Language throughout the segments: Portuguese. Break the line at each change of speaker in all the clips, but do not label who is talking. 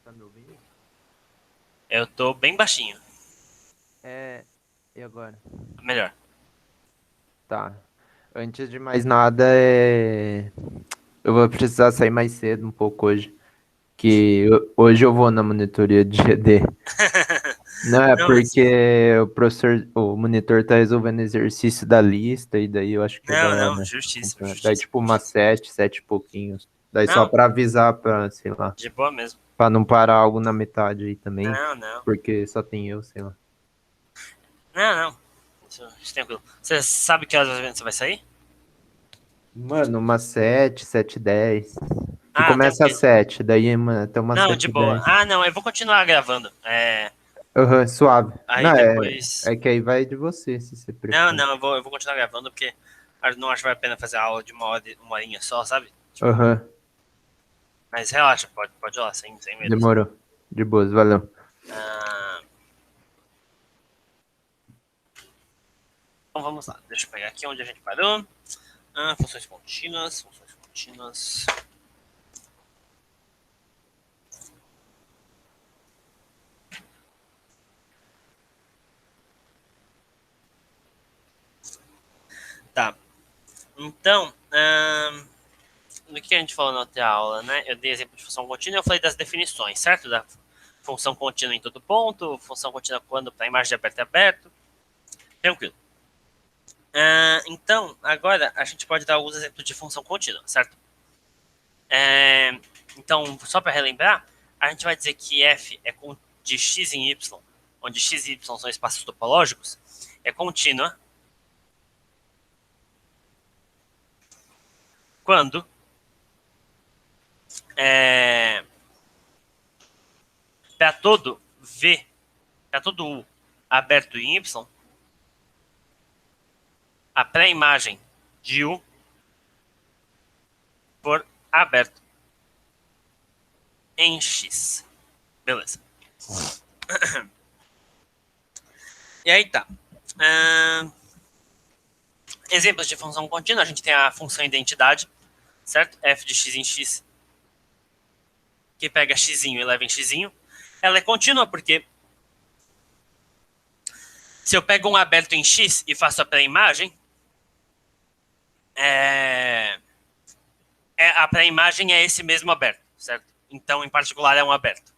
Tá me ouvindo?
Eu tô bem baixinho.
E agora?
Melhor.
Tá. Antes de mais nada, eu vou precisar sair mais cedo um pouco hoje. Hoje eu vou na monitoria de GD. Não é
Não, mas.
porque o monitor tá resolvendo exercício da lista, e daí eu acho que
Não, não,
né,
justíssimo,
daí
justíssimo.
tipo umas sete e pouquinho. Daí só
Não,
pra avisar pra, sei lá,
de boa mesmo.
pra não parar algo na metade aí também,
Não, não.
porque só tem eu, sei lá.
Não, não. Isso é tranquilo. Você sabe que horas mais ou menos você vai sair?
Mano, umas 7, 7h10. Que
Ah,
começa às
tranquilo.
7, daí, mano, até umas
Não, de boa.
7h10.
Ah, não, eu vou continuar gravando.
Aham, suave.
Aí
Não,
depois.
é que aí vai de você, se você
Não,
prefere.
não, eu vou continuar gravando porque não acho que vale a pena fazer a aula de uma horinha só, sabe? Tipo,
Aham,
mas relaxa, pode ir lá, sem medo, assim.
demorou. De boas, valeu.
Ah, então vamos lá. Deixa eu pegar aqui onde a gente parou. Funções contínuas, funções contínuas. Tá. Então, no que a gente falou na outra aula, né? Eu dei exemplo de função contínua e eu falei das definições, certo? Da função contínua em todo ponto, função contínua quando para a imagem de aberto é aberto. Tranquilo. Então, agora a gente pode dar alguns exemplos de função contínua, certo? Então, só para relembrar, a gente vai dizer que f é de x em y, onde x e y são espaços topológicos, é contínua quando é, para todo v, para todo u aberto em y, a pré-imagem de u for aberto em x. Beleza. E aí tá. Exemplos de função contínua, a gente tem a função identidade, certo? F de x em x, que pega x e leva em x. Ela é contínua porque se eu pego um aberto em x e faço a pré-imagem, a pré-imagem é esse mesmo aberto, certo? Então, em particular, é um aberto.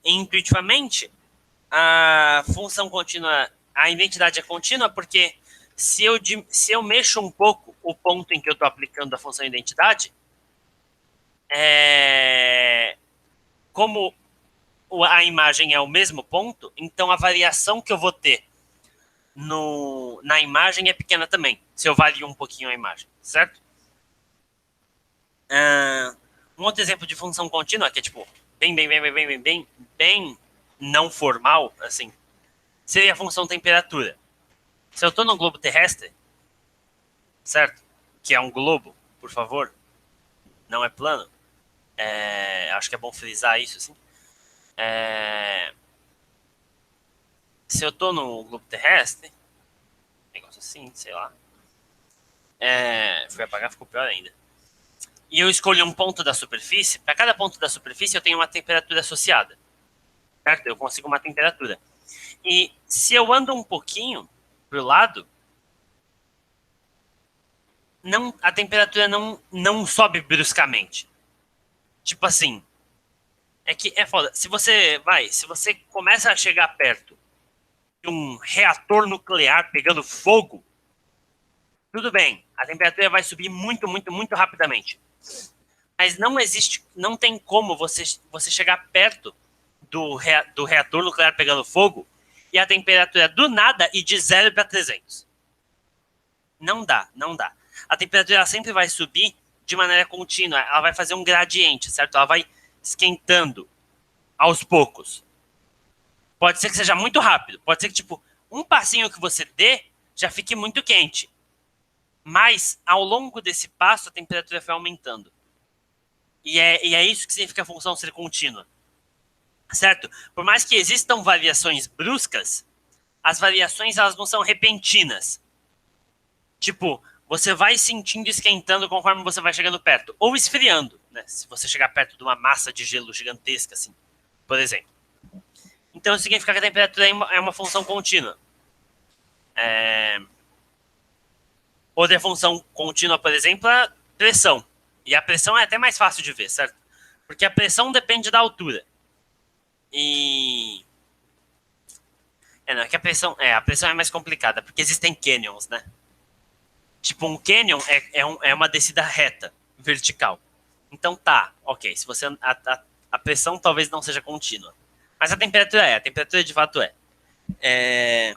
Intuitivamente, a função contínua, a identidade é contínua porque se eu mexo um pouco o ponto em que eu estou aplicando a função identidade, como a imagem é o mesmo ponto, então a variação que eu vou ter na imagem é pequena também, se eu vario um pouquinho a imagem, certo? Um outro exemplo de função contínua, que é tipo, bem não formal, assim, seria a função temperatura. Se eu estou no globo terrestre, certo? Que é um globo, por favor, não é plano. Acho que é bom frisar isso, assim. Se eu estou no globo terrestre, negócio assim, sei lá. Fui apagar, ficou pior ainda. E eu escolho um ponto da superfície. Para cada ponto da superfície, eu tenho uma temperatura associada, certo? Eu consigo uma temperatura. E se eu ando um pouquinho pro lado, a temperatura não sobe bruscamente. Tipo assim, é que é foda. Se você começa a chegar perto de um reator nuclear pegando fogo, tudo bem, a temperatura vai subir muito rapidamente. Mas não tem como você chegar perto do reator nuclear pegando fogo e a temperatura do nada ir de 0 para 300. Não dá, não dá. A temperatura sempre vai subir de maneira contínua, ela vai fazer um gradiente, certo? Ela vai esquentando aos poucos. Pode ser que seja muito rápido, pode ser que, tipo, um passinho que você dê já fique muito quente. Mas, ao longo desse passo, a temperatura vai aumentando. E é isso que significa a função ser contínua. Certo? Por mais que existam variações bruscas, as variações elas não são repentinas. Tipo, você vai sentindo esquentando conforme você vai chegando perto, ou esfriando. né? Se você chegar perto de uma massa de gelo gigantesca, assim, por exemplo. Então, isso significa que a temperatura é uma função contínua. Outra função contínua, por exemplo, é a pressão. E a pressão é até mais fácil de ver, certo? Porque a pressão depende da altura. E... não, é que a pressão é mais complicada, porque existem canyons, né? Tipo, um canyon é uma descida reta, vertical. Então tá, ok, se você a pressão talvez não seja contínua. Mas a temperatura de fato é.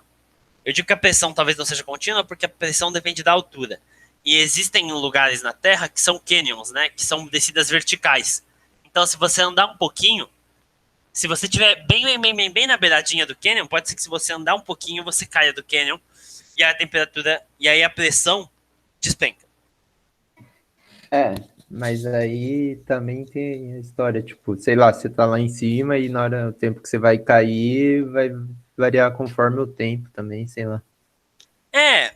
Eu digo que a pressão talvez não seja contínua porque a pressão depende da altura. E existem lugares na Terra que são canyons, né? Que são descidas verticais. Então, se você andar um pouquinho, se você estiver bem na beiradinha do canyon, pode ser que se você andar um pouquinho, você caia do canyon e a temperatura, e aí a pressão despenca.
É, mas aí também tem a história, tipo, sei lá, você tá lá em cima e na hora, o tempo que você vai cair vai variar conforme o tempo também, sei lá.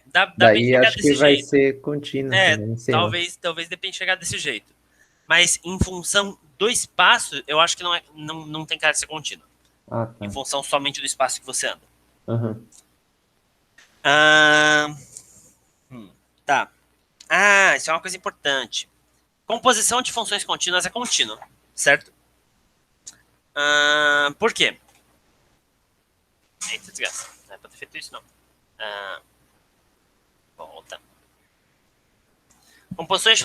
Dá bem
Daí
chegar
acho que
desse
vai
jeito.
ser contínuo também, sei lá.
Talvez dê bem chegar desse jeito. Mas em função do espaço, eu acho que não tem cara de ser contínuo.
Ah,
Em
tá.
função somente do espaço que você anda.
Aham.
Ah, tá. Isso é uma coisa importante. Composição de funções contínuas é contínua, certo? Por quê? Eita, desgraça. Não é pra ter feito isso, não. Volta. Composições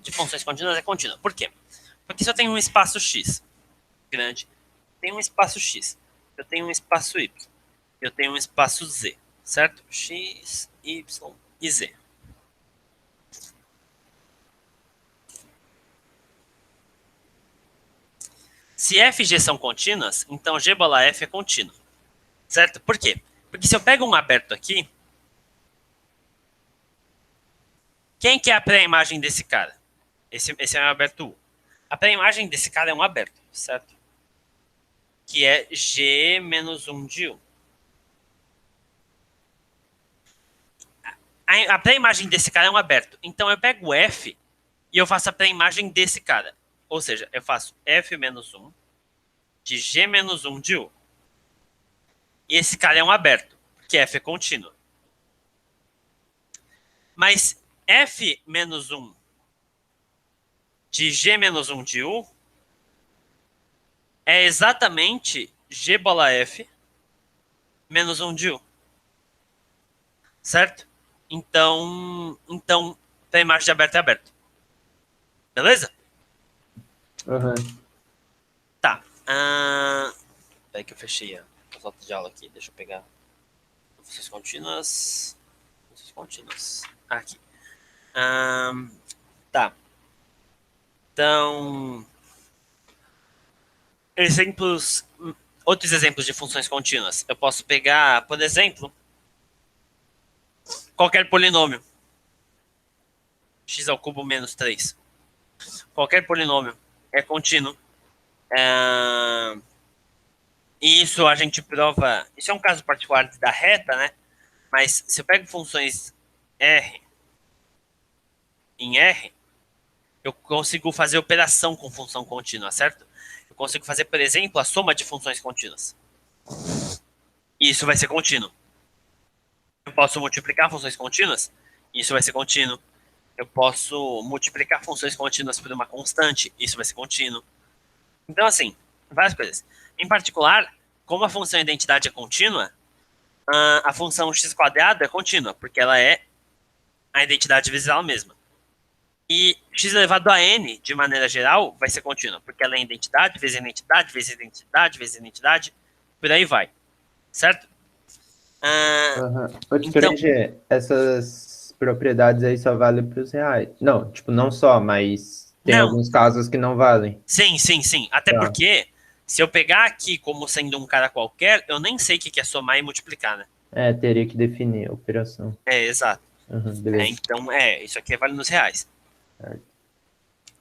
de funções contínuas é contínua. Por quê? Porque se eu tenho um espaço X grande, tem um espaço X, eu tenho um espaço Y, eu tenho um espaço Z, certo? X, Y e Z. Se F e G são contínuas, então G bola F é contínuo, certo? Por quê? Porque se eu pego um aberto aqui, quem que é a pré-imagem desse cara? Esse é um aberto U. A pré-imagem desse cara é um aberto, certo? Que é G menos 1 de U. A pré-imagem desse cara é um aberto. Então eu pego o F e eu faço a pré-imagem desse cara. Ou seja, eu faço F menos 1 de G menos 1 de U. E esse cara é um aberto, porque F é contínuo. Mas F menos 1 de G menos 1 de U é exatamente G bola F menos 1 de U. Certo? Então a imagem de aberto é aberto. Beleza?
Aham.
Tá. Peraí que eu fechei a foto de aula aqui. Deixa eu pegar funções contínuas. Funções contínuas. Aqui. Tá. Então, exemplos, outros exemplos de funções contínuas. Eu posso pegar, por exemplo, qualquer polinômio. X ao cubo menos 3. Qualquer polinômio é contínuo. E isso a gente prova. Isso é um caso particular da reta, né? Mas se eu pego funções R em R, eu consigo fazer operação com função contínua, certo? Eu consigo fazer, por exemplo, a soma de funções contínuas. E isso vai ser contínuo. Eu posso multiplicar funções contínuas, e isso vai ser contínuo. Eu posso multiplicar funções contínuas por uma constante, isso vai ser contínuo. Então, assim, várias coisas. Em particular, como a função identidade é contínua, a função x quadrado é contínua, porque ela é a identidade vezes ela mesma. E x elevado a n, de maneira geral, vai ser contínua, porque ela é identidade, vezes identidade, vezes identidade, vezes identidade, por aí vai. Certo?
Aham. O
Então,
diferente essas propriedades aí só valem para os reais. Não, tipo, não só, mas tem
não.
alguns casos que não valem.
Sim. Até
Tá.
porque, se eu pegar aqui como sendo um cara qualquer, eu nem sei o que é somar e multiplicar, né?
É, teria que definir a operação.
Exato.
Aham, beleza.
Então, isso aqui vale nos reais.
Certo.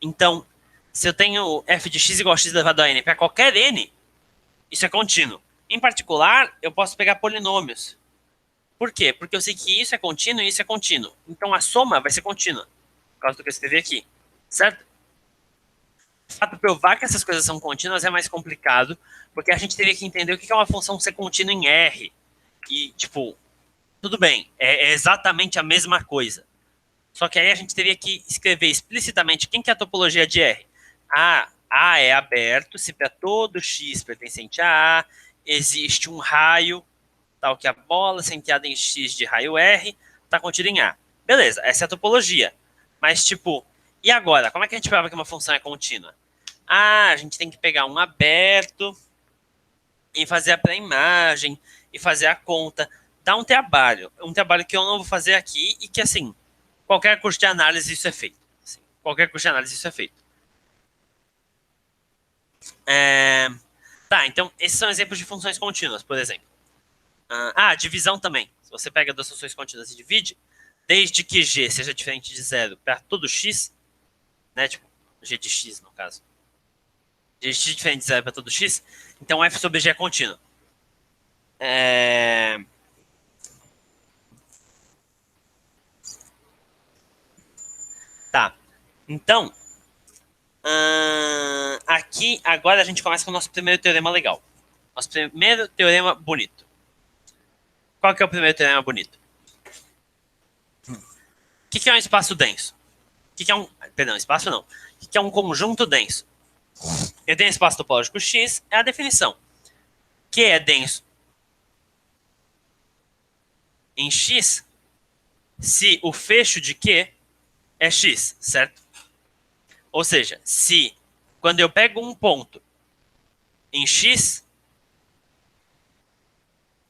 Então, se eu tenho f de x igual a x elevado a n para qualquer n, isso é contínuo. Em particular, eu posso pegar polinômios. Por quê? Porque eu sei que isso é contínuo e isso é contínuo. Então, a soma vai ser contínua, por causa do que eu escrevi aqui. Certo? De fato, provar que essas coisas são contínuas é mais complicado, porque a gente teria que entender o que é uma função ser contínua em R. E, tipo, tudo bem, é exatamente a mesma coisa. Só que aí a gente teria que escrever explicitamente quem que é a topologia de R. A é aberto, se para todo X pertencente a existe um raio, tal que a bola centeada em X de raio R está contida em A. Beleza, essa é a topologia. Mas, tipo, e agora? Como é que a gente prova que uma função é contínua? A gente tem que pegar um aberto e fazer a pré-imagem e fazer a conta. Dá um trabalho que eu não vou fazer aqui e que, assim, qualquer curso de análise isso é feito. Assim, qualquer curso de análise isso é feito. Tá, então esses são exemplos de funções contínuas, por exemplo. Divisão também. Se você pega duas funções contínuas e divide, desde que g seja diferente de zero para todo x, né, tipo, g de x no caso, g de x diferente de zero para todo x, então f sobre g é contínuo. Tá, então, aqui agora a gente começa com o nosso primeiro teorema legal. Nosso primeiro teorema bonito. Qual que é o primeiro teorema bonito? O que é um espaço denso? O que é um... Perdão, espaço não. O que é um conjunto denso? Eu tenho espaço topológico X, é a definição. Que é denso em X se o fecho de Q é X, certo? Ou seja, se quando eu pego um ponto em X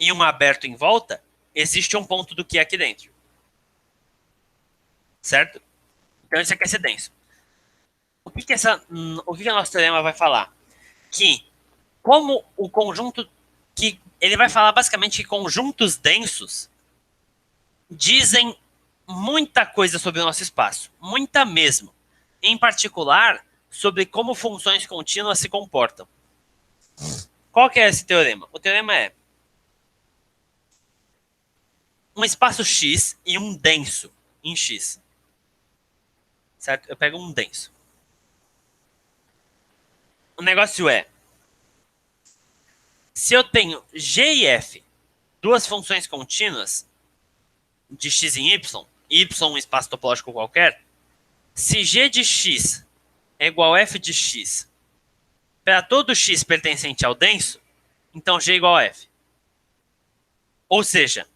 e um aberto em volta, existe um ponto do Q aqui dentro. Certo? Então isso aqui é ser denso. O que o nosso teorema vai falar? Que como o conjunto que ele vai falar basicamente que conjuntos densos dizem muita coisa sobre o nosso espaço, muita mesmo. Em particular, sobre como funções contínuas se comportam. Qual que é esse teorema? O teorema é um espaço X e um denso em X. Certo? Eu pego um denso. O negócio é, se eu tenho G e F, duas funções contínuas, de x em y um espaço topológico qualquer, se g de x é igual a f de x para todo x pertencente ao denso, então g é igual a f. Ou seja,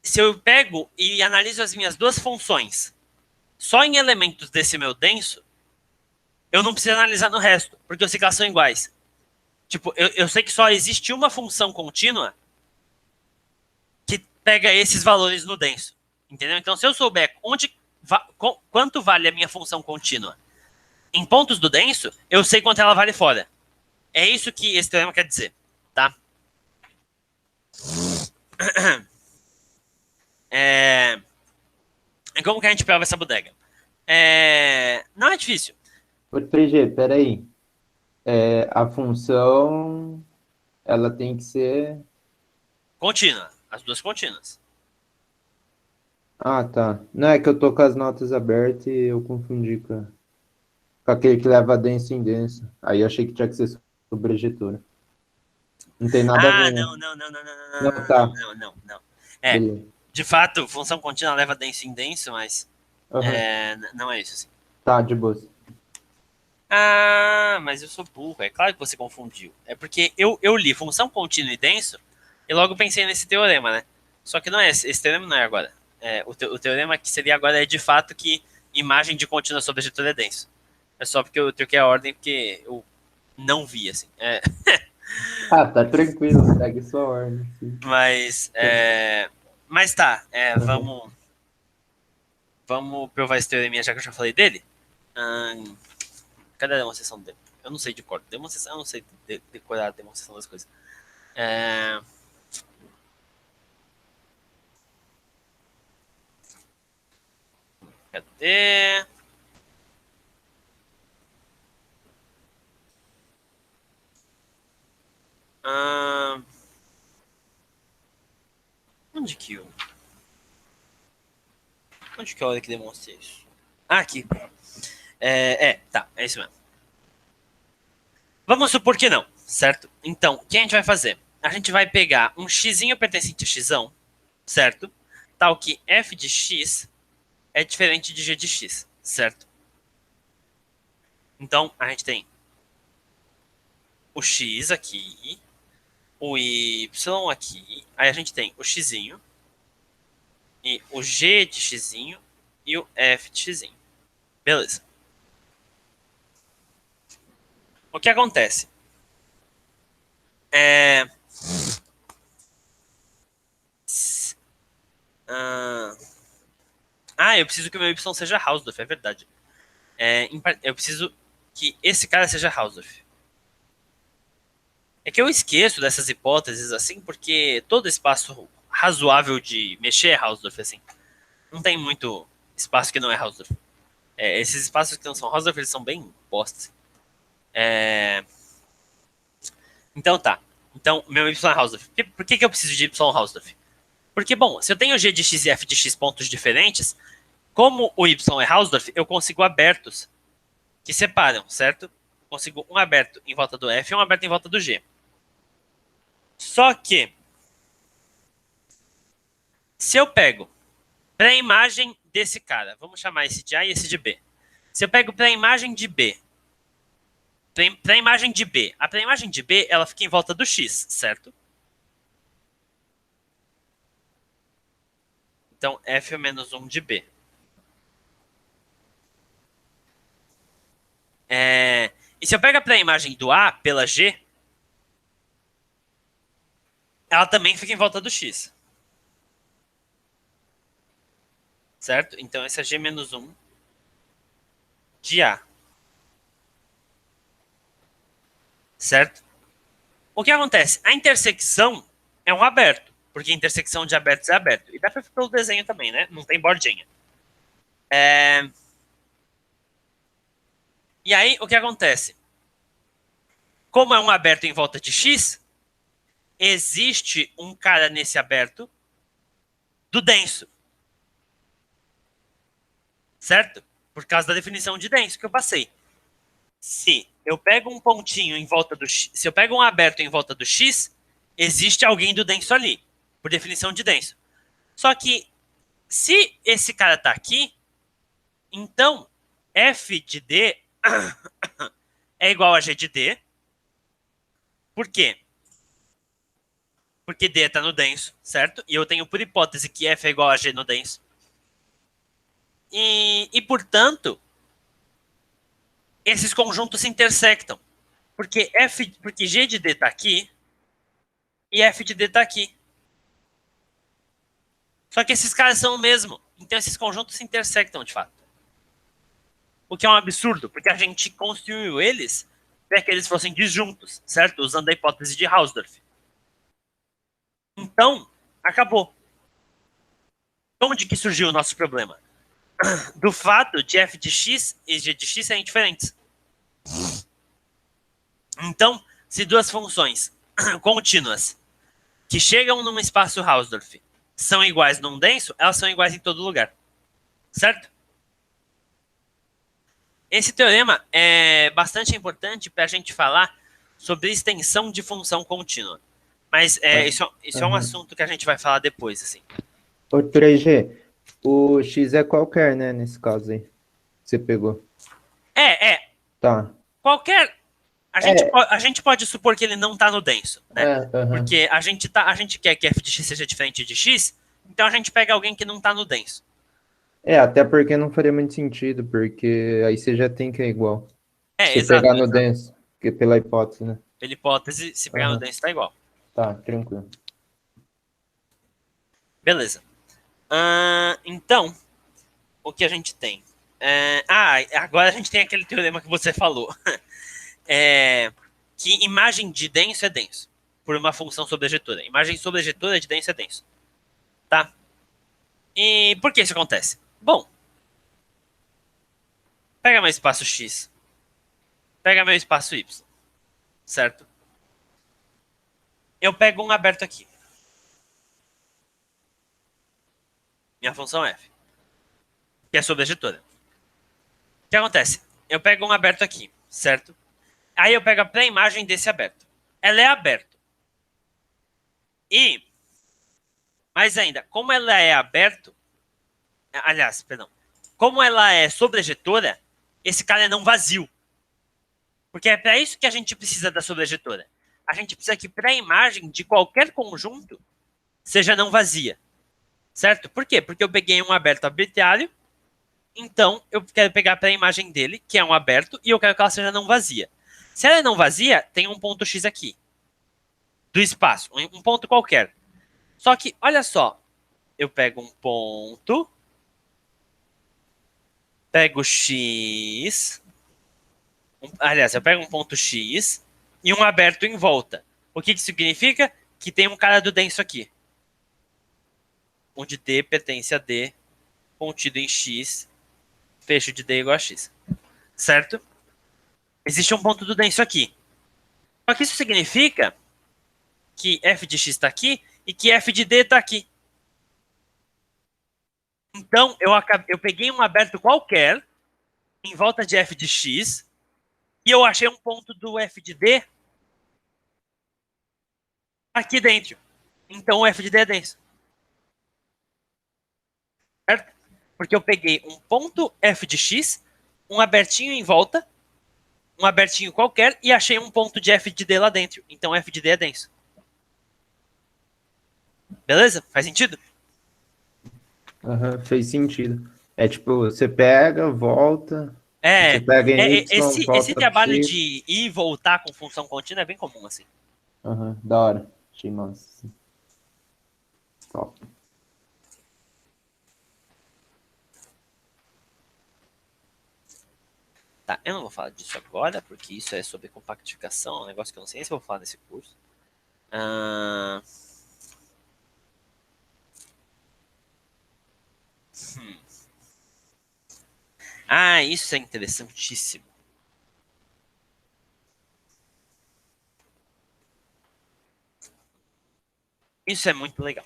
se eu pego e analiso as minhas duas funções só em elementos desse meu denso, eu não preciso analisar no resto, porque eu sei que elas são iguais. Tipo, eu sei que só existe uma função contínua que pega esses valores no denso. Entendeu? Então, se eu souber quanto vale a minha função contínua em pontos do denso, eu sei quanto ela vale fora. É isso que esse teorema quer dizer, tá? Como que a gente prova essa bodega? Não é difícil.
Ô, 3G, peraí. A função, ela tem que ser...
Contínua. As duas contínuas.
Ah, tá. Não é que eu tô com as notas abertas e eu confundi com aquele que leva denso em denso. Aí eu achei que tinha que ser sobre a ejetura. Não tem nada a ver, né?
Não, não, não, não, não, não,
Não,
não,
tá.
não, não, não.
Beleza.
De fato, função contínua leva denso em denso, mas
Aham.
não é isso, assim.
Tá, de boa.
Mas eu sou burro. É claro que você confundiu. É porque eu li função contínua e denso e logo pensei nesse teorema, né? Só que não é esse teorema não é agora. O teorema que seria agora é de fato que imagem de contínua sobre a ejetura é denso. É só porque eu troquei a ordem porque eu não vi, assim.
Ah, tá tranquilo, segue sua ordem. Sim.
Mas, mas tá,
Aham.
vamos provar esse teorema já que eu já falei dele. Ahn, Cadê a demonstração dele? Eu não sei de cor. Demonstração, eu não sei decorar a demonstração das coisas. É, Cadê? Ahn, onde que eu... Onde que é a hora que demonstra isso? Aqui. Tá, é isso mesmo. Vamos supor que não, certo? Então, o que a gente vai fazer? A gente vai pegar um xzinho pertencente a xão, certo? Tal que f de x é diferente de g de x, certo? Então, a gente tem o x aqui, o y aqui, aí a gente tem o xzinho, e o g de xzinho, e o f de xzinho. Beleza. O que acontece? É... eu preciso que o meu y seja Hausdorff, é verdade. Eu preciso que esse cara seja Hausdorff. É que eu esqueço dessas hipóteses, assim, porque todo espaço razoável de mexer é Hausdorff, assim. Não tem muito espaço que não é Hausdorff. Esses espaços que não são Hausdorff, eles são bem postos. Então tá. Então, meu y é Hausdorff. Por que eu preciso de y Hausdorff? Porque, bom, se eu tenho g de x e f de x pontos diferentes, como o y é Hausdorff, eu consigo abertos que separam, certo? Consigo um aberto em volta do f e um aberto em volta do g. Só que, se eu pego para a imagem desse cara, vamos chamar esse de A e esse de B. Se eu pego para a imagem de B, para a imagem de B, a pré-imagem de B, ela fica em volta do X, certo? Então, F é menos 1 de B. E se eu pego a pré-imagem do A pela G, ela também fica em volta do X. Certo? Então, esse é G menos 1 de A. Certo? O que acontece? A intersecção é um aberto, porque a intersecção de abertos é aberto. E dá pra ver pelo desenho também, né? Não tem bordinha. E aí, o que acontece? Como é um aberto em volta de X, existe um cara nesse aberto do denso. Certo? Por causa da definição de denso que eu passei. Se eu pego um pontinho em volta do X, se eu pego um aberto em volta do X, existe alguém do denso ali, por definição de denso. Só que se esse cara tá aqui, então f de D é igual a g de D. Por quê? Porque D tá no denso, certo? E eu tenho por hipótese que f é igual a g no denso. Portanto, esses conjuntos se intersectam. Porque g de D tá aqui e f de D tá aqui. Só que esses caras são o mesmo. Então esses conjuntos se intersectam de fato. O que é um absurdo, porque a gente construiu eles para que eles fossem disjuntos, certo? Usando a hipótese de Hausdorff. Então, acabou. Onde que surgiu o nosso problema? Do fato de f de x e g de x serem diferentes. Então, se duas funções contínuas que chegam num espaço Hausdorff são iguais num denso, elas são iguais em todo lugar. Certo? Esse teorema é bastante importante para a gente falar sobre extensão de função contínua. Mas isso é um assunto que a gente vai falar depois, assim.
O 3G, o X é qualquer, né, nesse caso aí. Você pegou. Tá.
Qualquer. A gente pode supor que ele não está no denso, né?
Aham.
Porque a gente quer que f de x seja diferente de x, então a gente pega alguém que não está no denso.
Até porque não faria muito sentido, porque aí você já tem que é igual. Se
Exato.
pegar no denso, que pela hipótese, né?
Pela hipótese, se pegar no denso, está igual.
Tá, tranquilo.
Beleza. Então, o que a gente tem? Agora a gente tem aquele teorema que você falou. Que imagem de denso é denso, por uma função sobrejetora. Imagem sobrejetora de denso é denso. Tá? E por que isso acontece? Bom, pega meu espaço X, pega meu espaço Y, certo? Eu pego um aberto aqui. Minha função F, que é sobrejetora. O que acontece? Eu pego um aberto aqui, certo? Aí eu pego a pré-imagem desse aberto. Ela é aberto. E, mais ainda, como ela é aberto, aliás, perdão, como ela é sobrejetora, esse cara é não vazio. Porque é para isso que a gente precisa da sobrejetora. A gente precisa que pré-imagem de qualquer conjunto seja não vazia. Certo? Por quê? Porque eu peguei um aberto arbitrário, então eu quero pegar a pré-imagem dele, que é um aberto, e eu quero que ela seja não vazia. Se ela é não vazia, tem um ponto X aqui, do espaço, um ponto qualquer. Só que, olha só, eu pego um ponto, pego X, aliás, eu pego um ponto X e um aberto em volta. O que significa? Que tem um cara do denso aqui, onde D pertence a D, contido em X, fecho de D igual a X. Certo? Existe um ponto do denso aqui. Só que isso significa que f de x está aqui e que f de d está aqui. Então, eu peguei um aberto qualquer em volta de f de x e eu achei um ponto do f de d aqui dentro. Então, o f de d é denso. Certo? Porque eu peguei um ponto f de x, um abertinho em volta, um abertinho qualquer, e achei um ponto de f de d lá dentro. Então, f de d é denso. Beleza? Faz sentido?
Aham, fez sentido. É tipo, você pega, volta, você
É,
pega em Y,
esse
volta pro
trabalho
X.
de ir e voltar com função contínua é bem comum, assim.
Aham, da hora. Achei massa. Top.
Tá, eu não vou falar disso agora, porque isso é sobre compactificação, um negócio que eu não sei se eu vou falar nesse curso. Ah, hum. Isso é interessantíssimo. Isso é muito legal.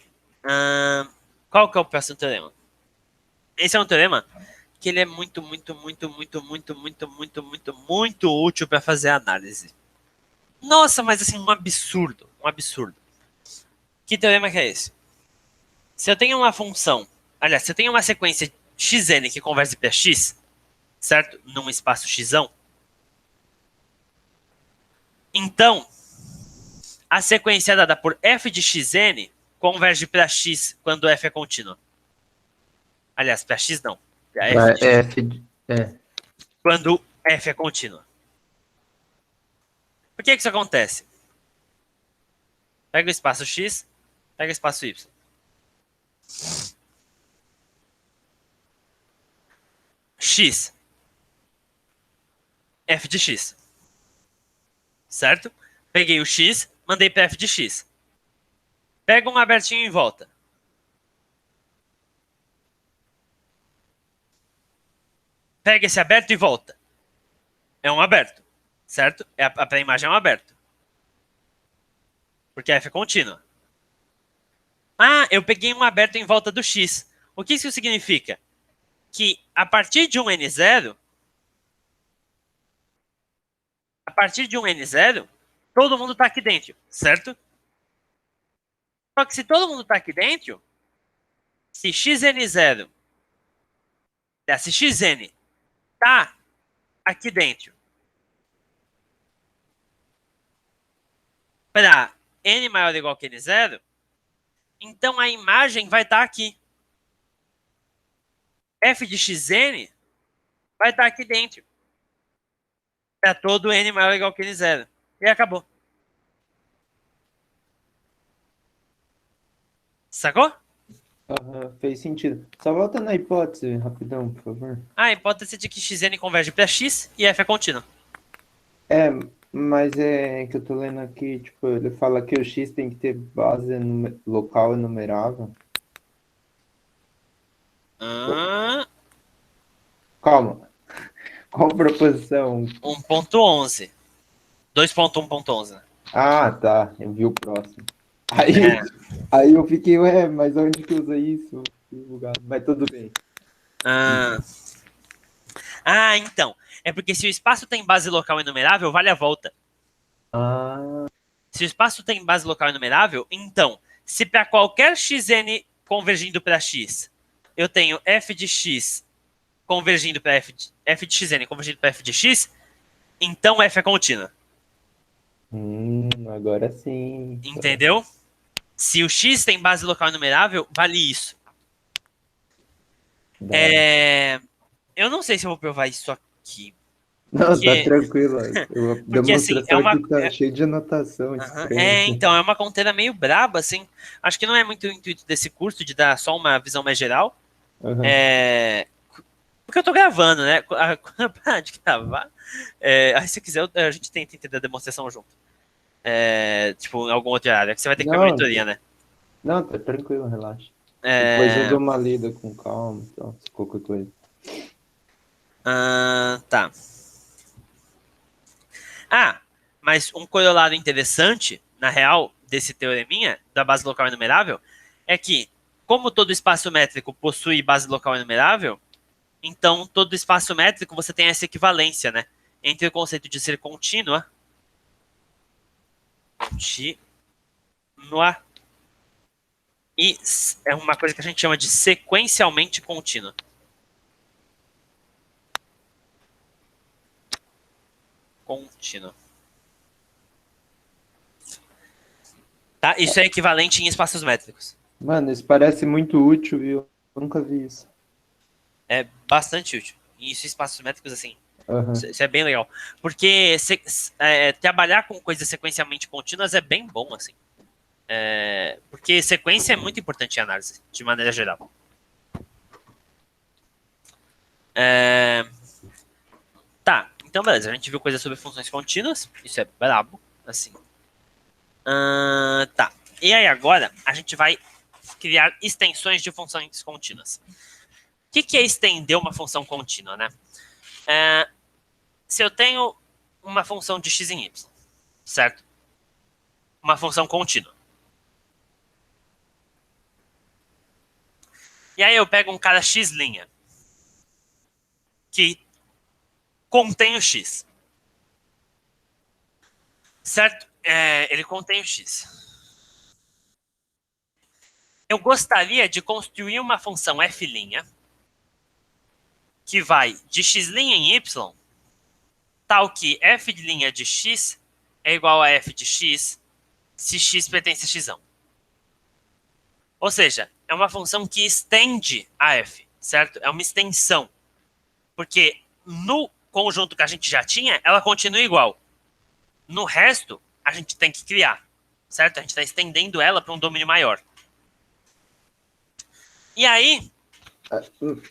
Qual que é o próximo teorema? Esse é um teorema que ele é muito, muito, muito, muito, muito, muito, muito, muito, muito útil para fazer análise. Nossa, mas assim, um absurdo, um absurdo. Que teorema que é esse? Se eu tenho uma função, aliás, se eu tenho uma sequência xn que converge para x, certo? Num espaço x, então a sequência dada por f de xn converge para x quando f é contínuo. Aliás, para x não, para f
Pra
de x,
É.
quando f é contínuo. Por que isso acontece? Pega o espaço x, pega o espaço y. X, f de x, certo? Peguei o x, mandei para f de x. Pega um abertinho em volta. Pega esse aberto e volta. É um aberto, certo? A pré-imagem é um aberto. Porque f é contínua. Eu peguei um aberto em volta do x. O que isso significa? Que a partir de um n0, todo mundo está aqui dentro, certo? Só que se todo mundo está aqui dentro, se xn0, se xn está aqui dentro para n maior ou igual que n0, então a imagem vai estar aqui. F de xn vai estar aqui dentro para todo n maior ou igual que n0. E acabou. Sacou?
Aham, fez sentido. Só volta na hipótese, rapidão, por favor.
A hipótese de que xn converge para x e f é contínuo.
É, mas é que eu tô lendo aqui, tipo, ele fala que o X tem que ter base local enumerável.
Ah,
Calma. Qual proposição?
1.11. 2.1.11. Né?
Ah, tá. Eu vi o próximo. Aí,
É.
aí eu fiquei, ué, mas onde que usa isso? Que lugar? Mas tudo bem.
Ah, Ah, então. É porque se o espaço tem base local enumerável, vale a volta.
Ah,
Se o espaço tem base local enumerável, então, se para qualquer xn convergindo para x, eu tenho f de x convergindo para f de xn convergindo para f de x, então f é contínua.
agora sim.
Entendeu? Se o x tem base local enumerável, vale isso.
Dá.
Eu não sei se eu vou provar isso aqui.
Não, tá
Porque,
tranquilo. A
porque assim,
demonstração aqui tá cheia de anotação
aham,
estranha.
então, é uma conteúdo meio braba, assim. Acho que não é muito o intuito desse curso de dar só uma visão mais geral.
Aham.
É, porque eu tô gravando, né? Quando eu parar de gravar, aí se quiser, a gente tenta entender a demonstração junto. Tipo, em algum outro área, que você vai ter que ver a
Não,
monitoria, né?
não, tá tranquilo, relaxa. Depois eu
É,
dou uma lida com calma, então, se qualquer coisa.
tá. Ah, mas um corolário interessante, na real, desse teoreminha, da base local enumerável, é que, como todo espaço métrico possui base local enumerável, então todo espaço métrico você tem essa equivalência, né? Entre o conceito de ser contínua e é uma coisa que a gente chama de sequencialmente contínua. Contínua. Tá? Isso é equivalente em espaços métricos.
Mano, isso parece muito útil, viu? Eu nunca vi isso.
É bastante útil. E isso em espaços métricos, assim,
Aham.
isso é bem legal. Porque trabalhar com coisas sequencialmente contínuas é bem bom, assim. Porque sequência é muito importante em análise, de maneira geral. É, tá, então beleza. A gente viu coisas sobre funções contínuas. Isso é brabo, assim. Tá. E aí agora a gente vai criar extensões de funções contínuas. O que é estender uma função contínua, né? Se eu tenho uma função de x em y, certo? Uma função contínua. E aí eu pego um cara x', que contém o x, certo? Ele contém o x. Eu gostaria de construir uma função f' que vai de x' em y, tal que f' de x é igual a f de x se x pertence a x. Ou seja, é uma função que estende a f, certo? É uma extensão. Porque no conjunto que a gente já tinha, ela continua igual. No resto, a gente tem que criar, certo? A gente está estendendo ela para um domínio maior. E aí,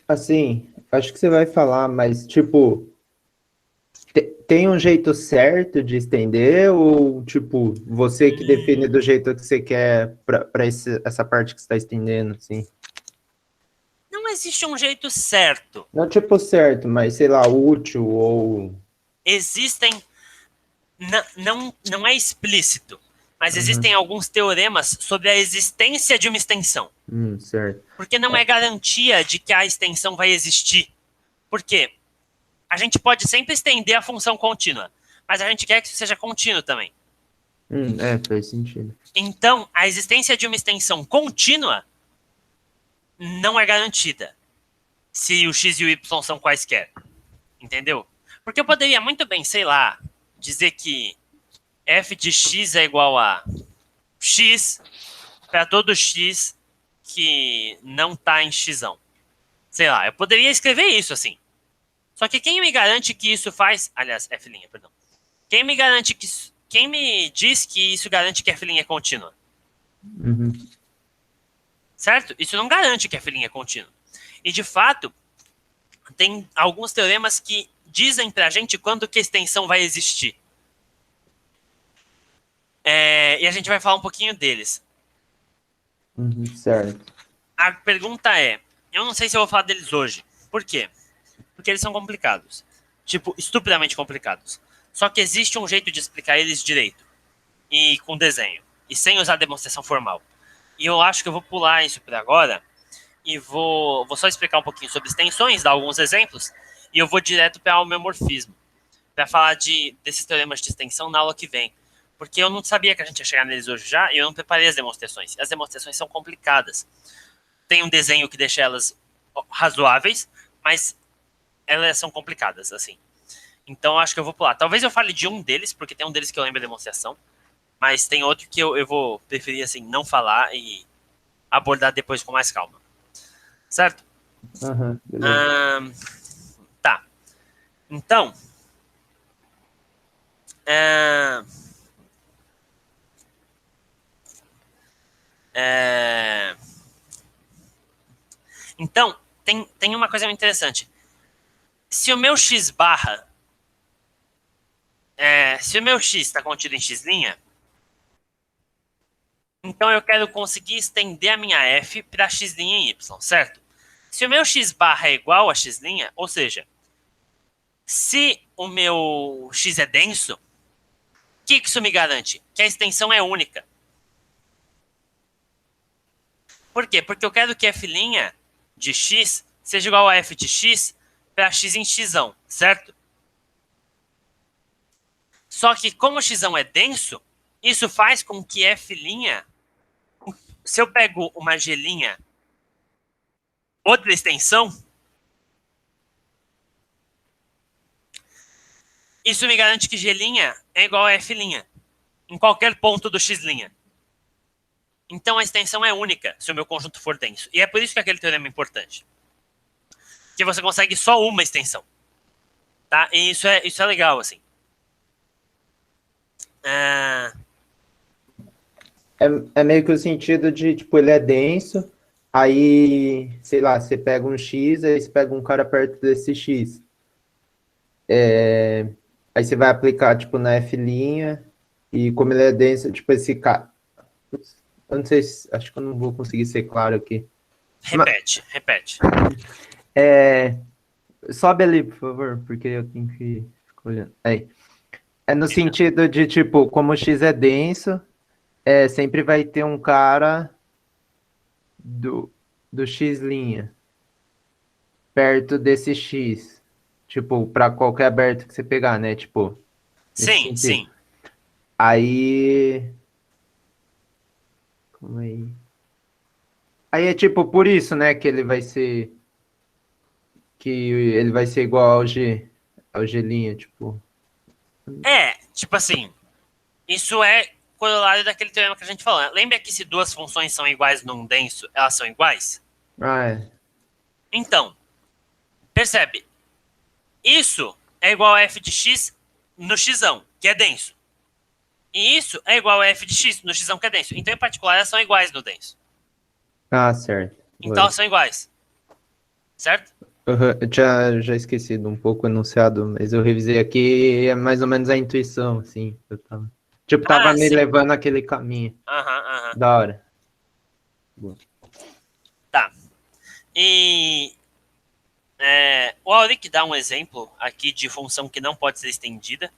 Assim, acho que você vai falar, mas, tipo, tem um jeito certo de estender ou, tipo, você que define do jeito que você quer para essa parte que você está estendendo, assim?
não existe um jeito certo.
Não, tipo, certo, mas, sei lá, útil ou...
Existem, não é explícito, mas existem
Uhum.
alguns teoremas sobre a existência de uma extensão.
Certo.
Porque não é garantia de que a extensão vai existir. Por quê? A gente pode sempre estender a função contínua, mas a gente quer que isso seja contínuo também.
Faz sentido.
Então, a existência de uma extensão contínua não é garantida se o x e o y são quaisquer. Entendeu? Porque eu poderia muito bem, sei lá, dizer que f de x é igual a x para todo x que não está em x. Sei lá, eu poderia escrever isso assim. Só que quem me garante que isso faz... Aliás, f', perdão. Quem me garante que... Quem me diz que isso garante que f' é contínua?
Uhum.
Certo? Isso não garante que f' é contínua. E, de fato, tem alguns teoremas que dizem pra gente quando que a extensão vai existir. E a gente vai falar um pouquinho deles.
Certo.
A pergunta é... Eu não sei se eu vou falar deles hoje. Por quê? Porque eles são complicados. Tipo, estupidamente complicados. Só que existe um jeito de explicar eles direito. E com desenho. E sem usar demonstração formal. E eu acho que eu vou pular isso por agora. E vou só explicar um pouquinho sobre extensões, dar alguns exemplos. e eu vou direto para homeomorfismo, para falar desses teoremas de extensão na aula que vem. Porque eu não sabia que a gente ia chegar neles hoje já, e eu não preparei as demonstrações. As demonstrações são complicadas. Tem um desenho que deixa elas razoáveis, mas elas são complicadas, assim. Então, acho que eu vou pular. Talvez eu fale de um deles, porque tem um deles que eu lembro da demonstração, mas tem outro que eu vou preferir, assim, não falar e abordar depois com mais calma. Certo?
Aham, beleza.
Tá. Então, é, é, então tem uma coisa interessante. Se o meu x barra, se o meu x está contido em x', então eu quero conseguir estender a minha f para x' em y, certo? Se o meu x barra é igual a x', ou seja, se o meu x é denso, o que isso me garante? Que a extensão é única. Por quê? Porque eu quero que f' de x seja igual a f de x para x em x, certo? Só que como o x é denso, isso faz com que f', se eu pego uma g', outra extensão, isso me garante que g' é igual a f' em qualquer ponto do x'. Então a extensão é única se o meu conjunto for denso. E é por isso que aquele teorema é importante. Que você consegue só uma extensão. Tá? E isso é legal, assim. É,
É meio que o sentido de, tipo, ele é denso, aí, sei lá, você pega um X, aí você pega um cara perto desse X. Aí você vai aplicar, tipo, na F', e como ele é denso, tipo, esse cara. Eu não sei se. Acho que eu não vou conseguir ser claro aqui. Mas,
repete.
sobe ali, por favor, porque eu tenho que ficar olhando. Aí. É no sentido de, tipo, como o X é denso, sempre vai ter um cara do X' perto desse X. Tipo, para qualquer aberto que você pegar, né? Tipo, nesse
Sim,
sentido.
sim.
Aí. Como aí? Aí é tipo por isso, né, que ele vai ser. Que ele vai ser igual ao G', tipo.
Tipo assim, isso é corolário daquele teorema que a gente falou. Né? Lembra que se duas funções são iguais num denso, elas são iguais?
Ah, é.
Então, percebe, isso é igual a f de x no x, que é denso. E isso é igual a f de x no x, que é denso. Então, em particular, elas são iguais no denso.
Ah, certo.
Então, elas são iguais. Certo?
Uhum. Eu já esquecido um pouco o enunciado, mas eu revisei aqui e é mais ou menos a intuição, assim. Tipo, tava
Ah,
me
sim.
levando naquele caminho.
Aham, aham.
Da hora. Boa.
Tá. E o Auric dá um exemplo aqui de função que não pode ser estendida,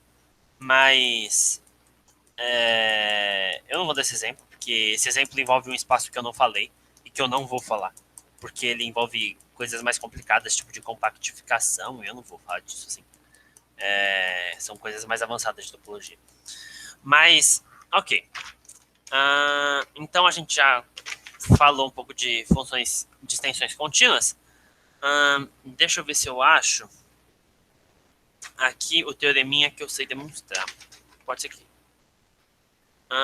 mas eu não vou dar esse exemplo, porque esse exemplo envolve um espaço que eu não falei e que eu não vou falar, porque ele envolve coisas mais complicadas, tipo de compactificação, e eu não vou falar disso assim. São coisas mais avançadas de topologia. Mas, ok. Então a gente já falou um pouco de funções de extensões contínuas. Deixa eu ver se eu acho aqui o teoreminha que eu sei demonstrar. Pode ser que.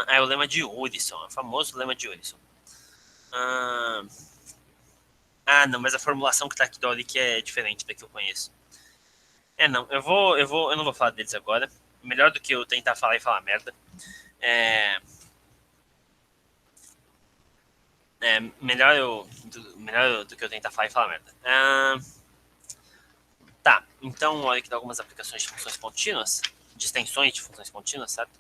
É o lema de Urysohn, o famoso lema de Urysohn. Não, mas a formulação que tá aqui do Auric é diferente da que eu conheço. Não, eu não vou falar deles agora. Melhor do que eu tentar falar e falar merda. Melhor do que eu tentar falar e falar merda. Tá, então olha que dá algumas aplicações de funções contínuas, de extensões de funções contínuas, certo?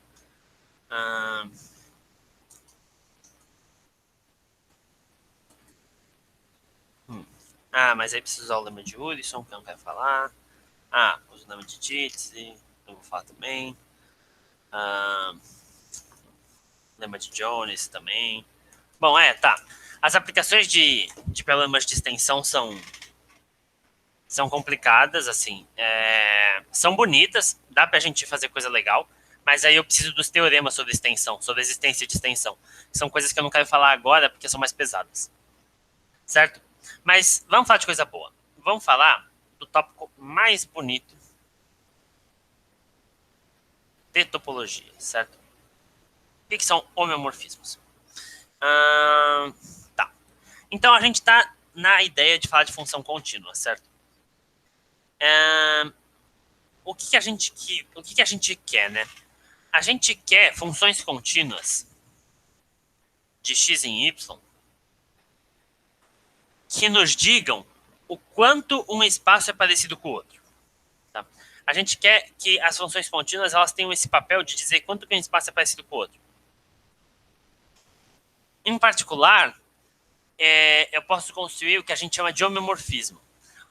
Mas aí precisa usar o lema de Urysohn, que eu não quero falar. Usa o lema de Jitsi, eu vou falar também. Lema de Jones também. Bom, tá. As aplicações de problemas de extensão são São complicadas, assim. São bonitas, dá pra gente fazer coisa legal, mas aí eu preciso dos teoremas sobre extensão, sobre existência de extensão. São coisas que eu não quero falar agora porque são mais pesadas. Certo? Mas vamos falar de coisa boa. Vamos falar do tópico mais bonito de topologia, certo? O que são homeomorfismos? Tá. Então a gente está na ideia de falar de função contínua, certo? O que a gente quer, né? A gente quer funções contínuas de x em y que nos digam o quanto um espaço é parecido com o outro. Tá? A gente quer que as funções contínuas elas tenham esse papel de dizer quanto que um espaço é parecido com o outro. Em particular, eu posso construir o que a gente chama de homeomorfismo.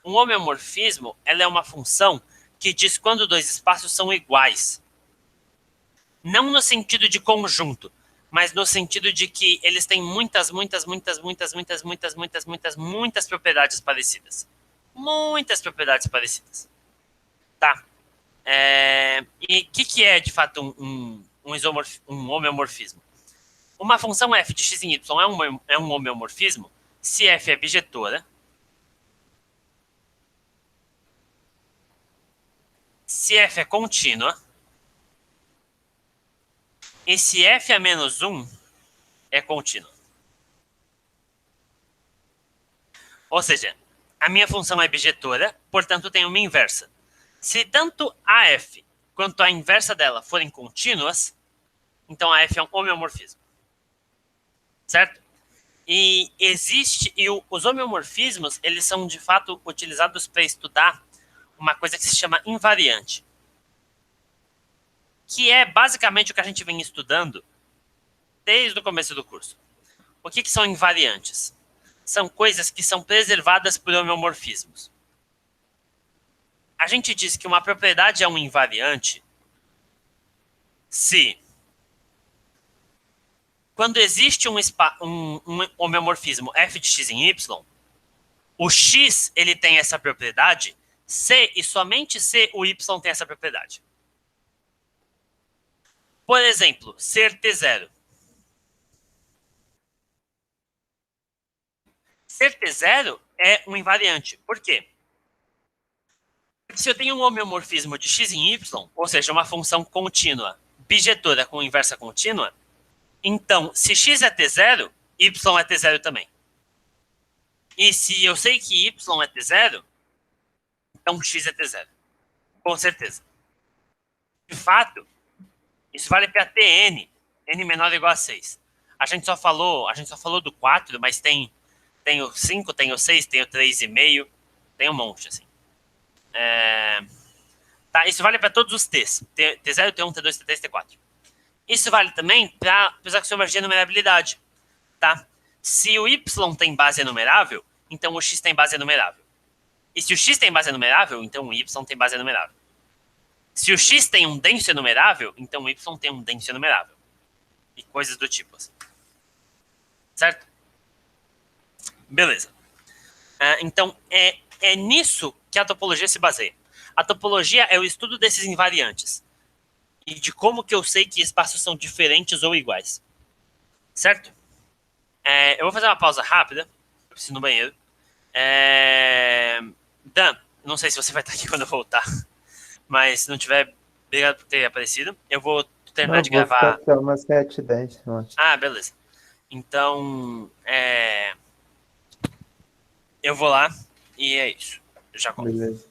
Um homeomorfismo ela é uma função que diz quando dois espaços são iguais. Não no sentido de conjunto, mas no sentido de que eles têm muitas propriedades parecidas. Muitas propriedades parecidas. Tá? E o que é, de fato, um homeomorfismo? Uma função f de x em y é um homeomorfismo se f é bijetora, se f é contínua e se f é menos 1 é contínua. Ou seja, a minha função é bijetora, portanto tem uma inversa. Se tanto a f quanto a inversa dela forem contínuas, então a f é um homeomorfismo. Certo? E os homeomorfismos, eles são de fato utilizados para estudar uma coisa que se chama invariante, que é basicamente o que a gente vem estudando desde o começo do curso. O que são invariantes? São coisas que são preservadas por homeomorfismos. A gente diz que uma propriedade é um invariante se, quando existe um homeomorfismo f de x em y, o x ele tem essa propriedade, se e somente se o y tem essa propriedade. Por exemplo, ser T0. Ser T0 é um invariante. Por quê? Porque se eu tenho um homeomorfismo de x em y, ou seja, uma função contínua bijetora com inversa contínua, então, se x é T0, y é T0 também. E se eu sei que y é T0, então x é T0. Com certeza. De fato, isso vale para Tn, n menor ou igual a 6. A gente só falou do 4, mas tem o 5, tem o 6, tem o 3,5, tem um monte, assim. Tá, isso vale para todos os T's. T0, T1, T2, T3, T4. Isso vale também para os axiomas de enumerabilidade. Tá? Se o y tem base enumerável, então o x tem base enumerável. E se o x tem base enumerável, então o y tem base enumerável. Se o x tem um denso enumerável, então o y tem um denso enumerável. E coisas do tipo. Assim. Certo? Beleza. Então, é nisso que a topologia se baseia. A topologia é o estudo desses invariantes. E de como que eu sei que espaços são diferentes ou iguais. Certo? Eu vou fazer uma pausa rápida. Eu preciso ir no banheiro. Dan, não sei se você vai estar aqui quando eu voltar. Mas se não tiver, obrigado por ter aparecido. Eu vou terminar
Não,
de
vou ficar
gravar.
até umas 7h10, eu acho.
Ah, beleza. Então, eu vou lá e é isso. Eu já volto.
Beleza.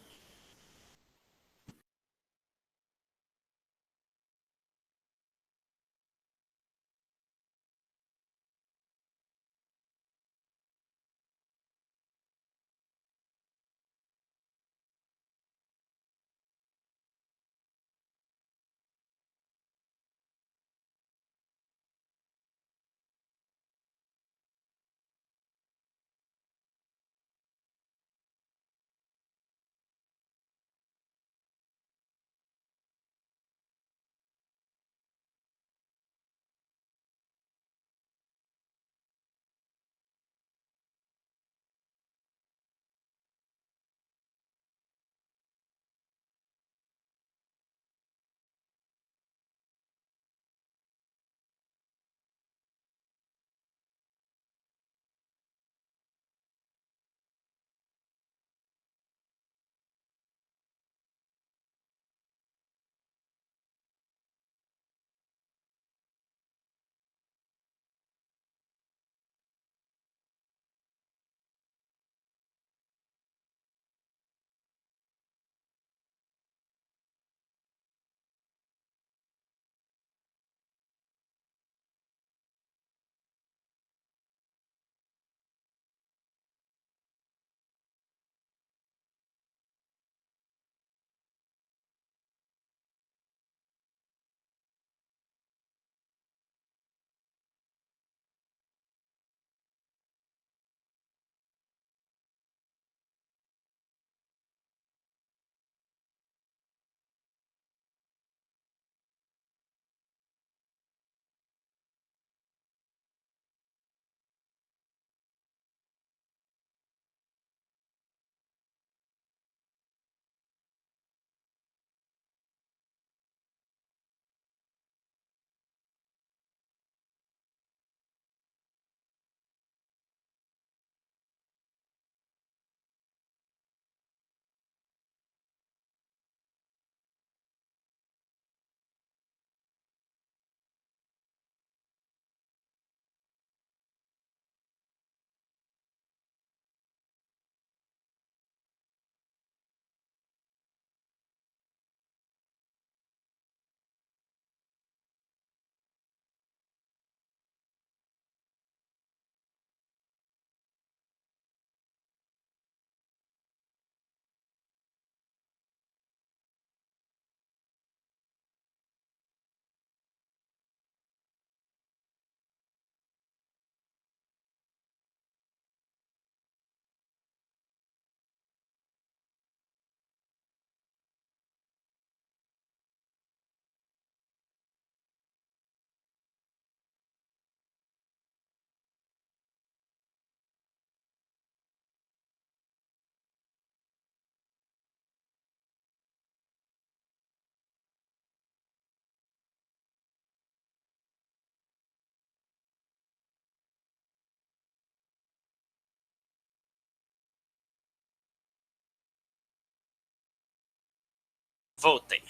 Voltei.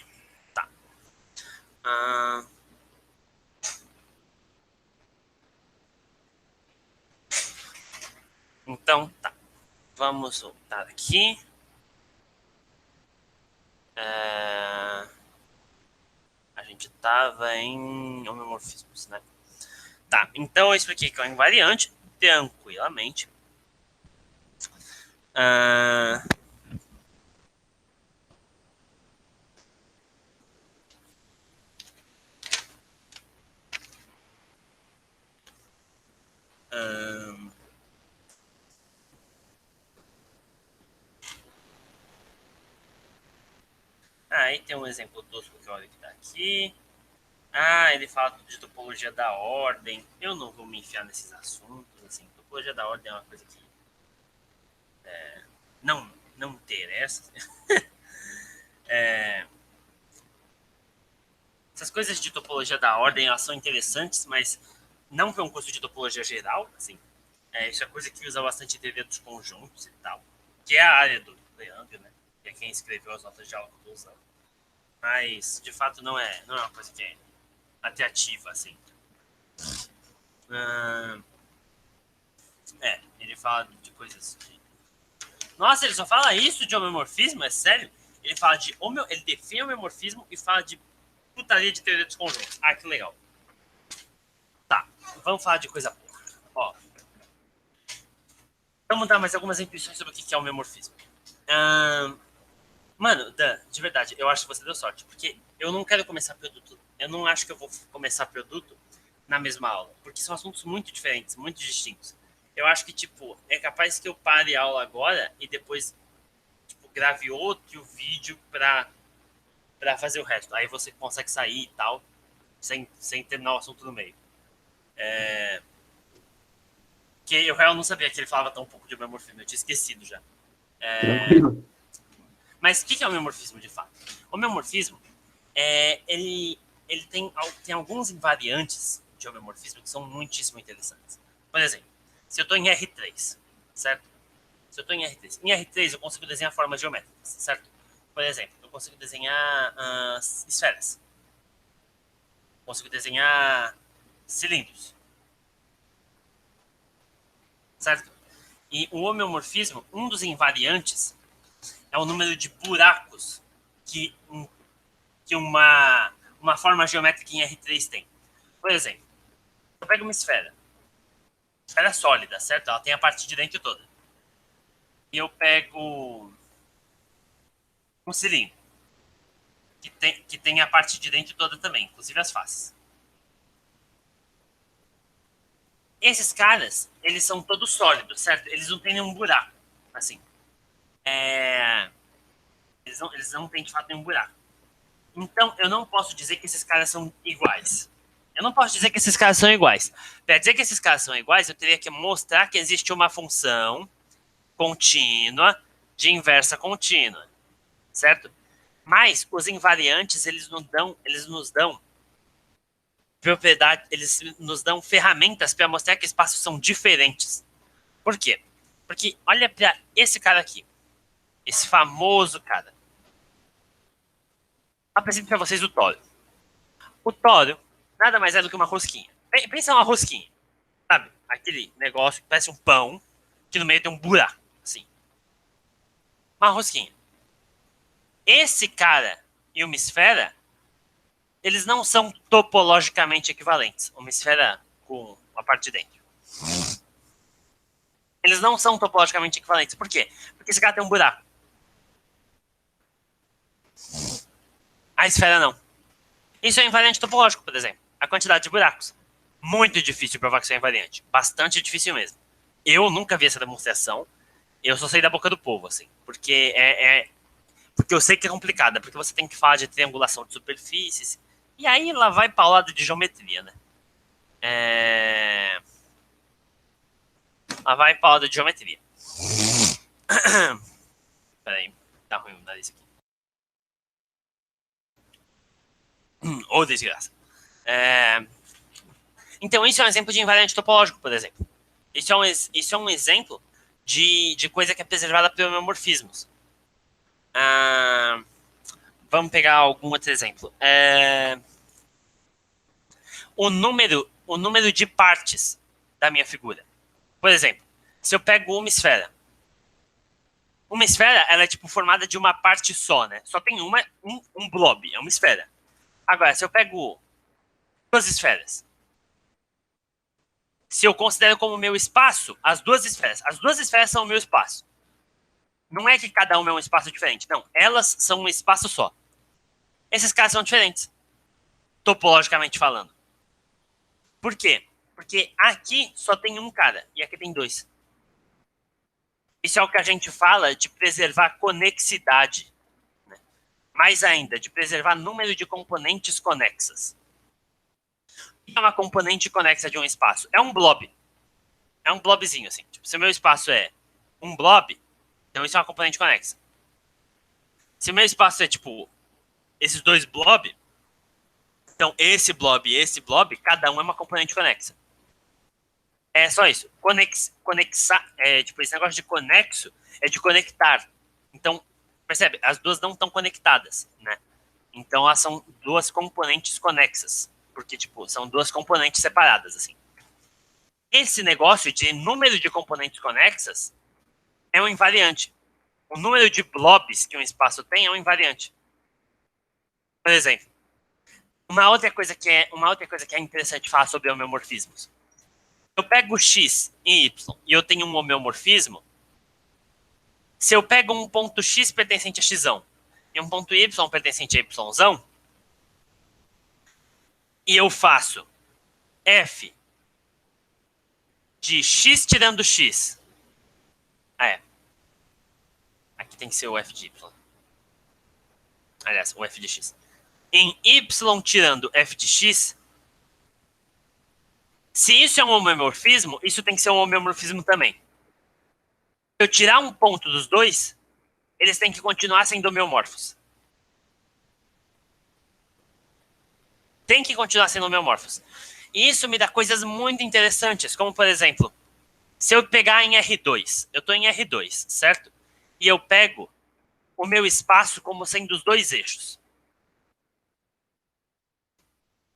Tá. Então, tá. Vamos voltar aqui. A gente tava em homeomorfismos, né? Tá, então eu expliquei que é um invariante tranquilamente. Ah, ah, aí tem um exemplo tosco que olha que tá aqui. Ele fala de topologia da ordem. Eu não vou me enfiar nesses assuntos, assim. Topologia da ordem é uma coisa que não interessa. Essas coisas de topologia da ordem, elas são interessantes, mas não para um curso de topologia geral, assim. Isso é coisa que usa bastante teoria dos conjuntos e tal, que é a área do Leandro, né? Que é quem escreveu as notas de aula que eu tô usando. Mas, de fato, não é uma coisa que é atrativa, assim. Ele fala de coisas de... Nossa, ele só fala isso de homeomorfismo? É sério? Ele fala de ele define homeomorfismo e fala de putaria de teoria dos conjuntos. Ah, que legal. Tá, vamos falar de coisa boa. Ó, vamos dar mais algumas intuições sobre o que é homeomorfismo. Mano, Dan, de verdade, eu acho que você deu sorte, porque eu não quero começar produto. Eu não acho que eu vou começar produto na mesma aula, porque são assuntos muito diferentes, muito distintos. Eu acho que, tipo, é capaz que eu pare a aula agora e depois, tipo, grave outro vídeo pra fazer o resto. Aí você consegue sair e tal, sem terminar o assunto no meio. Que eu realmente não sabia que ele falava tão pouco de homeomorfismo, eu tinha esquecido já.
Tranquilo.
Mas o que é o homeomorfismo, de fato? O homeomorfismo, ele tem alguns invariantes de homeomorfismo que são muitíssimo interessantes. Por exemplo, se eu estou em R3, certo? Se eu estou em R3 eu consigo desenhar formas geométricas, certo? Por exemplo, eu consigo desenhar esferas. Consigo desenhar cilindros, certo? E o homeomorfismo, um dos invariantes é o número de buracos que uma forma geométrica em R3 tem. Por exemplo, eu pego uma esfera sólida, certo? Ela tem a parte de dentro toda. E eu pego um cilindro, que tem a parte de dentro toda também, inclusive as faces. Esses caras, eles são todos sólidos, certo? Eles não têm nenhum buraco, assim. Eles não têm, de fato, nenhum buraco. Então, eu não posso dizer que esses caras são iguais. Eu não posso dizer que esses caras são iguais. Para dizer que esses caras são iguais, eu teria que mostrar que existe uma função contínua de inversa contínua, certo? Mas os invariantes, eles nos dão propriedade, eles nos dão ferramentas para mostrar que espaços são diferentes. Por quê? Porque olha para esse cara aqui, esse famoso cara. Apresento para vocês o tório. O tório nada mais é do que uma rosquinha. Pensa uma rosquinha, sabe? Aquele negócio que parece um pão, que no meio tem um buraco, assim. Uma rosquinha. Esse cara e uma esfera, eles não são topologicamente equivalentes. Uma esfera com a parte de dentro. Eles não são topologicamente equivalentes. Por quê? Porque esse cara tem um buraco. A esfera não. Isso é invariante topológico, por exemplo. A quantidade de buracos. Muito difícil provar que isso é invariante. Bastante difícil mesmo. Eu nunca vi essa demonstração. Eu só sei da boca do povo, assim. Porque porque eu sei que é complicada. Porque você tem que falar de triangulação de superfícies. E aí lá vai para o lado de geometria, né? Lá vai para o lado de geometria. Peraí, tá ruim o nariz aqui. Ô, desgraça. Então, isso é um exemplo de invariante topológico, por exemplo. Isso é um exemplo de coisa que é preservada por homeomorfismos. vamos pegar algum outro exemplo. O número de partes da minha figura. Por exemplo, se eu pego uma esfera, ela é tipo formada de uma parte só, né? Só tem um blob, é uma esfera. Agora, se eu pego duas esferas, se eu considero como meu espaço as duas esferas são o meu espaço. Não é que cada uma é um espaço diferente, não. Elas são um espaço só. Esses caras são diferentes, topologicamente falando. Por quê? Porque aqui só tem um cara e aqui tem dois. Isso é o que a gente fala de preservar conexidade. Né? Mais ainda, de preservar número de componentes conexas. O que é uma componente conexa de um espaço? É um blob. É um blobzinho, assim. Tipo, se o meu espaço é um blob, então isso é uma componente conexa. Se o meu espaço é, tipo, esses dois blob, então esse blob e esse blob, cada um é uma componente conexa. É só isso. Conexar, tipo, esse negócio de conexo é de conectar. Então, percebe? As duas não estão conectadas, né? Então, elas são duas componentes conexas. Porque, tipo, são duas componentes separadas, assim. Esse negócio de número de componentes conexas é um invariante. O número de blobs que um espaço tem é um invariante. Por exemplo, uma outra coisa que é interessante falar sobre homeomorfismos. Eu pego x e y e eu tenho um homeomorfismo. Se eu pego um ponto x pertencente a x e um ponto y pertencente a y, e eu faço f de x tirando x. Aqui tem que ser o f de y. Aliás, o f de x. Em y tirando f de x, se isso é um homeomorfismo, isso tem que ser um homeomorfismo também. Se eu tirar um ponto dos dois, eles têm que continuar sendo homeomorfos. Tem que continuar sendo homeomorfos. E isso me dá coisas muito interessantes, como, por exemplo, se eu pegar em R2, eu estou em R2, certo? E eu pego o meu espaço como sendo os dois eixos.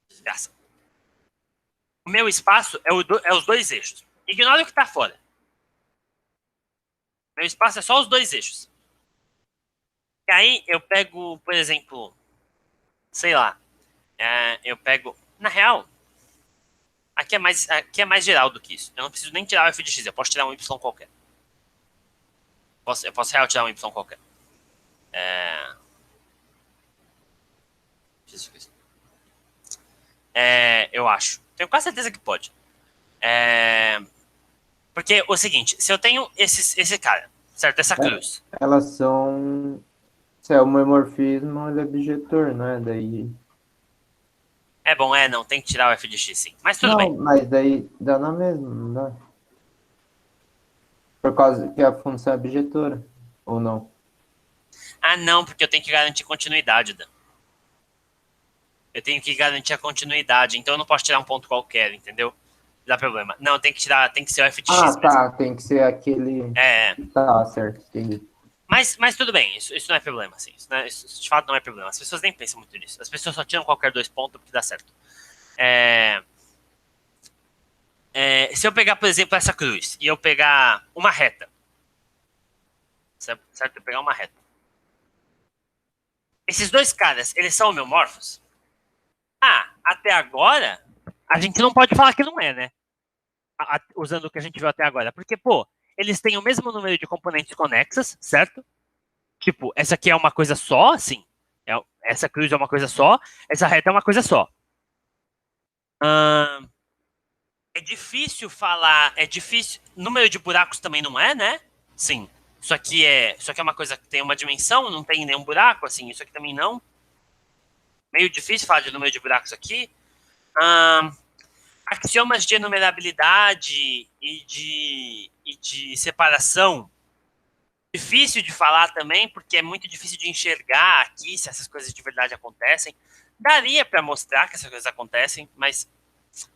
Desgraça. O meu espaço é os dois eixos. Ignora o que está fora. Meu espaço é só os dois eixos. E aí eu pego, por exemplo, sei lá, eu pego... Na real, aqui é mais geral do que isso. Eu não preciso nem tirar o f de x, eu posso tirar um y qualquer. Eu posso real tirar um y qualquer. Eu acho. Tenho quase certeza que pode. Porque o seguinte, se eu tenho esse cara, certo? Essa cruz.
Elas são. Se é homomorfismo, ele é bijetor, não é? Daí.
É bom, não, tem que tirar o f de x, sim. Mas tudo
Não,
bem.
mas daí dá na mesma, não dá? Por causa que a função é bijetora, ou não?
Ah, não, porque eu tenho que garantir continuidade, Dan. Eu tenho que garantir a continuidade, então eu não posso tirar um ponto qualquer, entendeu? Não dá problema. Não, tem que ser o f de
Ah,
x mesmo.
tá, tem que ser aquele.
É.
Tá, certo, entendi.
Mas tudo bem, isso não é problema, assim. Isso de fato não é problema. As pessoas nem pensam muito nisso. As pessoas só tiram qualquer dois pontos porque dá certo. Se eu pegar, por exemplo, essa cruz e eu pegar uma reta, certo? Eu pegar uma reta. Esses dois caras, eles são homeomorfos? Até agora, a gente não pode falar que não é, né? Usando o que a gente viu até agora. Porque, pô, eles têm o mesmo número de componentes conexas, certo? Tipo, essa aqui é uma coisa só, assim. Essa cruz é uma coisa só, essa reta é uma coisa só. É difícil falar, é difícil. Número de buracos também não é, né? Sim. Isso aqui é uma coisa que tem uma dimensão, não tem nenhum buraco, assim. Isso aqui também não. Meio difícil falar de número de buracos aqui. Axiomas de enumerabilidade e de separação. Difícil de falar também, porque é muito difícil de enxergar aqui se essas coisas de verdade acontecem. Daria para mostrar que essas coisas acontecem, mas,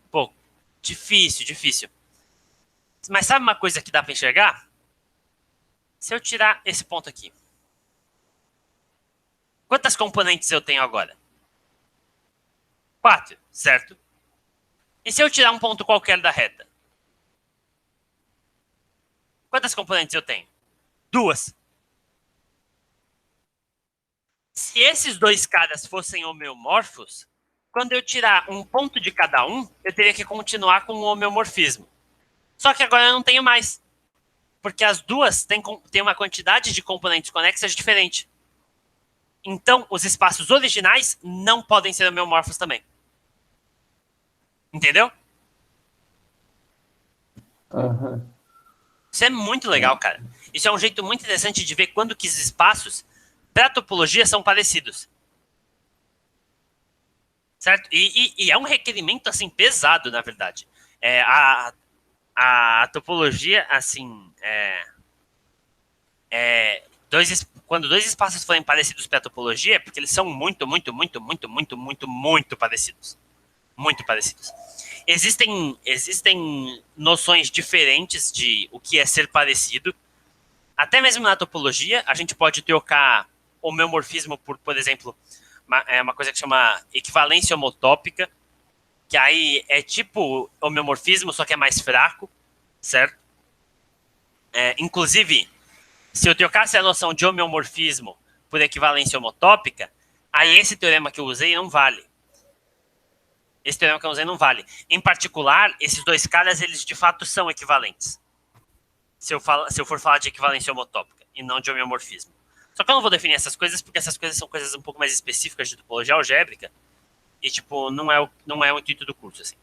pô, difícil. Mas sabe uma coisa que dá para enxergar? Se eu tirar esse ponto aqui. Quantas componentes eu tenho agora? 4, certo? E se eu tirar um ponto qualquer da reta? Quantas componentes eu tenho? 2. Se esses dois caras fossem homeomorfos, quando eu tirar um ponto de cada um, eu teria que continuar com o homeomorfismo. Só que agora eu não tenho mais. Porque as duas têm uma quantidade de componentes conexas diferente. Então, os espaços originais não podem ser homeomorfos também. Entendeu?
Aham.
Isso é muito legal, cara. Isso é um jeito muito interessante de ver quando que os espaços para topologia são parecidos. Certo? E é um requerimento, assim, pesado, na verdade. A topologia, assim, quando dois espaços forem parecidos para topologia, é porque eles são muito parecidos. Muito parecidos. Existem noções diferentes de o que é ser parecido. Até mesmo na topologia, a gente pode trocar homeomorfismo por exemplo, uma coisa que chama equivalência homotópica, que aí é tipo homeomorfismo, só que é mais fraco, certo? Inclusive, se eu trocasse a noção de homeomorfismo por equivalência homotópica, aí esse teorema que eu usei não vale. Esse teorema que eu usei não vale. Em particular, esses dois caras, eles de fato são equivalentes. Se eu for falar de equivalência homotópica e não de homeomorfismo. Só que eu não vou definir essas coisas, porque essas coisas são coisas um pouco mais específicas de topologia algébrica. E, tipo, não é o intuito do curso, assim.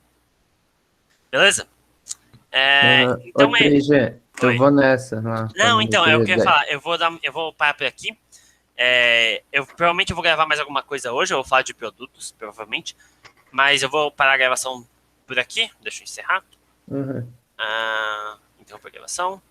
Beleza?
Ô,
Então
3G, eu
Oi.
vou nessa lá.
Não, então, é o que eu ia falar. Eu vou parar por aqui. Provavelmente eu vou gravar mais alguma coisa hoje. Eu vou falar de produtos, provavelmente. Mas eu vou parar a gravação por aqui. Deixa eu encerrar.
Uhum.
Interromper a gravação.